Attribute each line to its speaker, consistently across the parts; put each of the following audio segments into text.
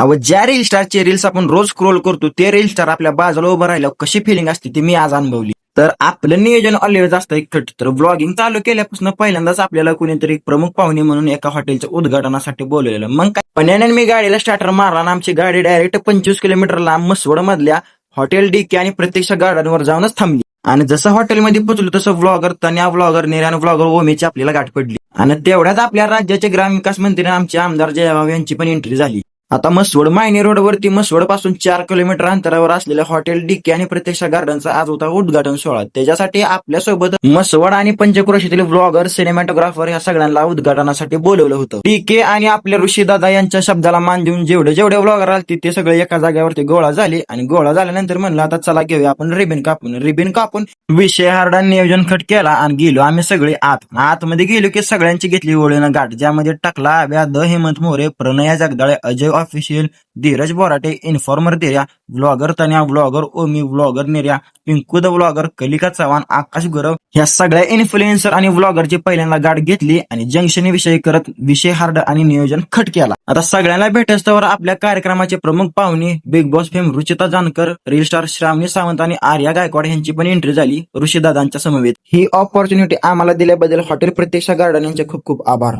Speaker 1: अहो ज्या reel स्टारचे reels आपण रोज स्क्रोल करतो ते रील स्टार आपल्या बाजूला उभं राहिल्यावर कशी फिलिंग असते ती मी आज अनुभवली. तर आपलं नियोजन ऑलवेज असतं एक थट. तर ब्लॉगिंग चालू केल्यापासून पहिल्यांदाच आपल्याला कुणीतरी प्रमुख पाहुणे म्हणून एका हॉटेलच्या उद्घाटनासाठी बोलवलेलं. मग काय पण मी गाडीला स्टार्टर मारला आणि आमची गाडी डायरेक्ट 25 किलोमीटर लांब मसवड मधल्या हॉटेल डीके आणि प्रत्यक्ष गार्डनवर जाऊनच थांबली. आणि जसं हॉटेलमध्ये पोहोचलो तसं व्लॉगर तन्या, व्लॉगर नेर आणि व्लॉगर ओमीची आपल्याला गाठ पडली. आणि तेवढ्यात आपल्या राज्याचे ग्रामविकास मंत्री आणि आमचे आमदार जयभाव यांची पण एंट्री झाली. आता मसवड मायनी रोडवरती मसवड पासून 4 किलोमीटर अंतरावर असलेल्या हॉटेल डीके आणि प्रत्यक्ष गार्डनचा आज होता उद्घाटन सोहळा. त्याच्यासाठी आपल्यासोबत मसवड आणि पंचक्रोशीतील ब्लॉगर, सिनेमॅटोग्राफर या सगळ्यांना उद्घाटनासाठी बोलवलं होतं. डीके आणि आपल्या ऋषीदादा यांच्या शब्दाला मान देऊन जेवढे ब्लॉगर आले ते सगळे एका जागेवरती गोळा झाले. आणि गोळा झाल्यानंतर म्हणलं आता चला घेऊया आपण रिबिन कापून विषय हार्डा नियोजन खट केला आणि गेलो आम्ही सगळे आतमध्ये गेलो की सगळ्यांची घेतली ओळीनं गाठ, ज्यामध्ये टाकला आव्या, the Hemant More, Pranaya Jagdale, Ajay official, Dhiraj Borate, informer Dirya, vlogger Tanya, vlogger Omi, vlogger Nirya, Pinku the vlogger, Kalika Chavan, Akash Gurav ह्या सगळ्या इन्फ्लुएन्सर आणि व्लॉगरची पहिल्यांदा गाठ घेतली आणि जंक्शन विषयी करत विषय हार्ड आणि नियोजन खट केला. आता सगळ्यांना भेटस्तवर आपल्या कार्यक्रमाचे प्रमुख पाहुणे Bigg Boss fame Ruchita Jankar, reel star Shravani Sawant आणि आर्या गायकवाड यांची पण एंट्री झाली ऋषीदादांच्या समवेत. ही ऑपॉर्च्युनिटी आम्हाला दिल्याबद्दल हॉटेल प्रत्यक्षा गार्डन यांचे खूप खूप आभार.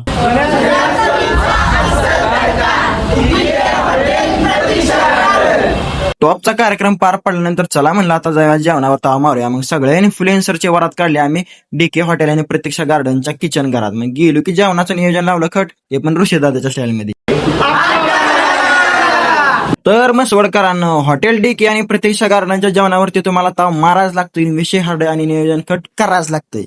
Speaker 1: टॉपचा कार्यक्रम पार पडल्यानंतर चला म्हणलं आता जाऊया जेवणावर ताव मारूया. मग सगळ्या इन्फ्लुएन्सरचे वरात काढले आम्ही डीके हॉटेल आणि प्रत्यक्ष गार्डनच्या किचन घरात. मग गेलो की जेवणाचं नियोजन लावलं खट, ते पण ऋषीदादाच्या स्टाईलमध्ये. तर मग सोडकरांनो हॉटेल डीके आणि प्रत्यक्ष गार्डनच्या जेवणावरती तुम्हाला ताव मारायच लागतोय, विषय हार्ड आणि नियोजन खट करायच लागतंय.